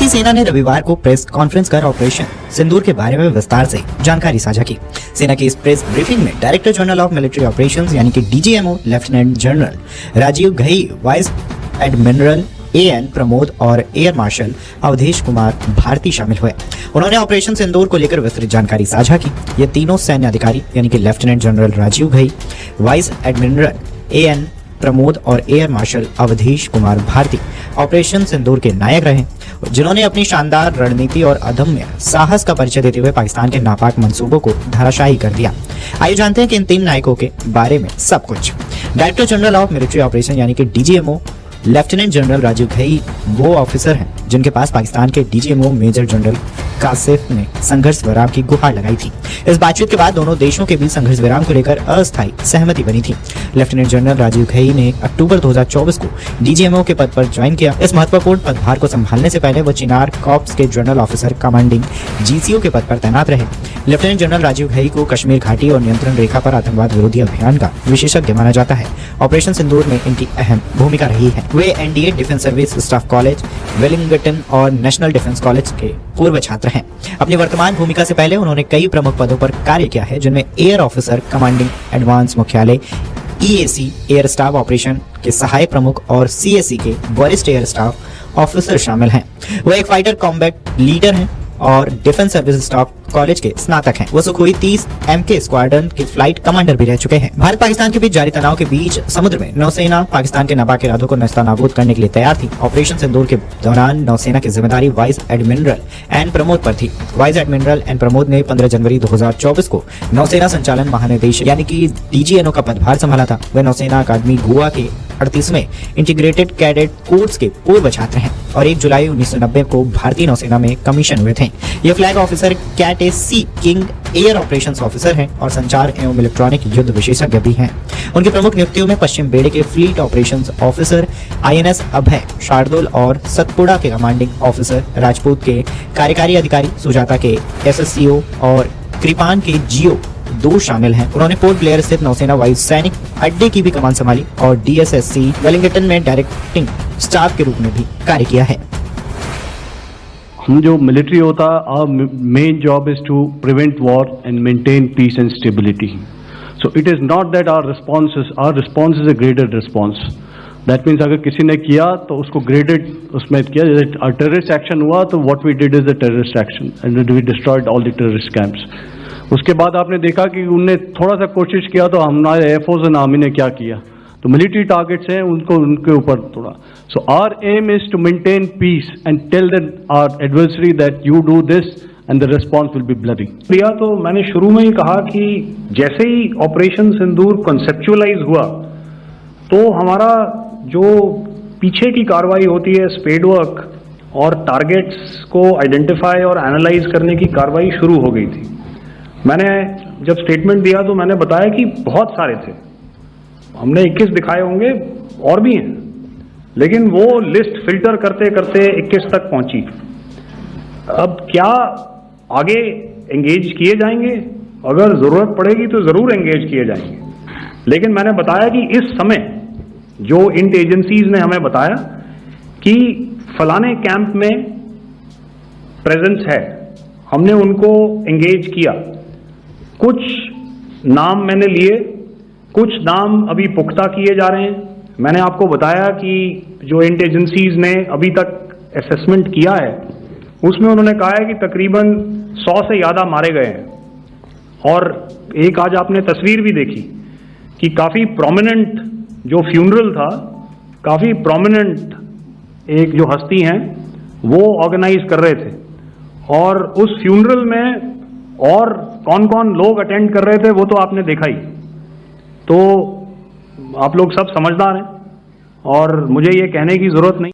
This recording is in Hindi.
भारतीय सेना ने रविवार को प्रेस कॉन्फ्रेंस कर ऑपरेशन सिंदूर के बारे में विस्तार से जानकारी साझा की। सेना की इस प्रेस ब्रीफिंग में director general of military operations यानी कि DGMO lieutenant general Rajiv Ghai, vice admiral an Pramod और एयर मार्शल अवधेश कुमार भारती शामिल हुए। उन्होंने ऑपरेशन सिंदूर को लेकर विस्तृत जानकारी साझा की। ये तीनों सैन्य अधिकारी यानी कि lieutenant general Rajiv Ghai, vice admiral an Pramod और air marshal Awadhesh Kumar Bharti operation Sindoor के नायक रहे, जिन्होंने अपनी शानदार रणनीति और अदम्य साहस का परिचय देते हुए पाकिस्तान के नापाक मंसूबों को धराशायी कर दिया। आइए जानते हैं कि इन तीन नायकों के बारे में सब कुछ। Director general of military operation यानी कि DGMO lieutenant general Rajiv Ghai वो ऑफिसर हैं जिनके पास पाकिस्तान के डीजीएमओ मेजर जनरल कासिफ ने संघर्ष विराम की गुहार लगाई थी। इस बातचीत के बाद दोनों देशों के बीच संघर्ष विराम को लेकर अस्थायी सहमति बनी थी। लेफ्टिनेंट जनरल राजीव घई ने अक्टूबर 2024 को डीजीएमओ के पद पर ज्वाइन किया। इस महत्वपूर्ण पदभार को संभालने से पहले वो चिनार कॉर्प्स के जनरल ऑफिसर कमांडिंग जीसीओ के पद पर तैनात रहे। लेफ्टिनेंट जनरल राजीव घई को कश्मीर घाटी और नियंत्रण रेखा पर आतंकवाद विरोधी अभियान का विशेषज्ञ माना जाता है। ऑपरेशन सिंदूर में इनकी अहम भूमिका रही है। वे NDA defence service staff college, Wellington और नेशनल डिफेंस कॉलेज के पूर्व छात्र हैं। अपनी वर्तमान भूमिका से पहले उन्होंने कई प्रमुख पदों पर कार्य किया है, जिनमें एयर ऑफिसर कमांडिंग एडवांस मुख्यालय, ईएसी एयर स्टाफ ऑपरेशन के सहायक प्रमुख और सीएससी के वरिष्ठ एयर स्टाफ ऑफिसर शामिल हैं। वो एक फाइटर कॉम्बैट लीडर हैं और डिफेंस सर्विस स्टाफ कॉलेज के स्नातक हैं। वो सुखोई 30 MK स्क्वाड्रन के फ्लाइट कमांडर भी रह चुके हैं। भारत पाकिस्तान के बीच जारी तनाव के बीच समुद्र में नौसेना पाकिस्तान के नापाक इरादों को नस्तानाबूद करने के लिए तैयार थी। ऑपरेशन सिंदूर के दौरान नौसेना की जिम्मेदारी वाइस एडमिरल एन प्रमोद पर थी। वाइस एडमिरल एन प्रमोद ने 15 जनवरी 2024 को नौसेना संचालन महानिदेशक यानी कि डीजीएनओ का पदभार संभाला था। वे नौसेना अकादमी गोवा के 38वें इंटीग्रेटेड कैडेट कोर्स के पूर्व छात्र हैं और 1 जुलाई 1990 को भारतीय नौसेना में कमीशन हुए थे। ये flag officer cat sea king air operations officer हैं और संचार एवं इलेक्ट्रॉनिक युद्ध विशेषज्ञ भी हैं। उनकी प्रमुख नियुक्तियों में पश्चिम बेड़े के फ्लीट ऑपरेशंस ऑफिसर INS अभय, शार्दुल और सतपुड़ा के कमांडिंग ऑफिसर, राजपूत के कार्यकारी अधिकारी, सुजाता के SSCO और कृपान के GO 2 शामिल हैं। उन्होंने पोर्ट ब्लेयर स्थित नौसेना वायु सैनिक अड्डे की भी कमान संभाली और DSSC वेलिंगटन में डायरेक्टिंग स्टाफ के रूप में भी कार्य किया है। हम जो मिलिट्री होता है, our main job is to prevent war and maintain peace and stability. So it is not that our response is a graded response. That means अगर किसी ने किया तो उसको graded उसमें किया, जैसे terrorist action हुआ तो what we did is a terrorist action and we destroyed all the terrorist camps. उसके बाद आपने देखा कि उनने थोड़ा सा कोशिश किया तो हमारे एयरफोर्स एंड आर्मी ने क्या किया, तो मिलिट्री टारगेट्स हैं उनको उनके ऊपर थोड़ा। So our aim is to maintain peace and tell our adversary that you do this and the response will be bloody. दिया तो मैंने शुरू में ही कहा कि जैसे ही ऑपरेशन सिंदूर कॉन्सेप्चुअलाइज हुआ तो हमारा जो पीछे की कार्रवाई होती है, स्पेड वर्क और टारगेट्स को आइडेंटिफाई और एनालाइज करने की कार्रवाई शुरू हो गई थी। मैंने जब स्टेटमेंट दिया तो मैंने बताया कि बहुत सारे थे, हमने 21 दिखाए होंगे और भी हैं, लेकिन वो लिस्ट फिल्टर करते करते 21 तक पहुंची। अब क्या आगे एंगेज किए जाएंगे? अगर जरूरत पड़ेगी तो जरूर एंगेज किए जाएंगे, लेकिन मैंने बताया कि इस समय जो इंट एजेंसीज ने हमें बताया कि फलाने कैंप में प्रेजेंस है, हमने उनको एंगेज किया। कुछ नाम मैंने लिए, कुछ नाम अभी पुख्ता किए जा रहे हैं। मैंने आपको बताया कि जो इंट एजेंसीज ने अभी तक असेसमेंट किया है उसमें उन्होंने कहा है कि तकरीबन 100 से ज़्यादा मारे गए हैं। और एक आज आपने तस्वीर भी देखी कि काफ़ी प्रोमिनेंट जो फ्यूनरल था, काफ़ी प्रोमिनेंट एक जो हस्ती हैं वो ऑर्गेनाइज कर रहे थे और उस फ्यूनरल में और कौन कौन लोग अटेंड कर रहे थे वो तो आपने देखा ही। तो आप लोग सब समझदार हैं और मुझे ये कहने की ज़रूरत नहीं।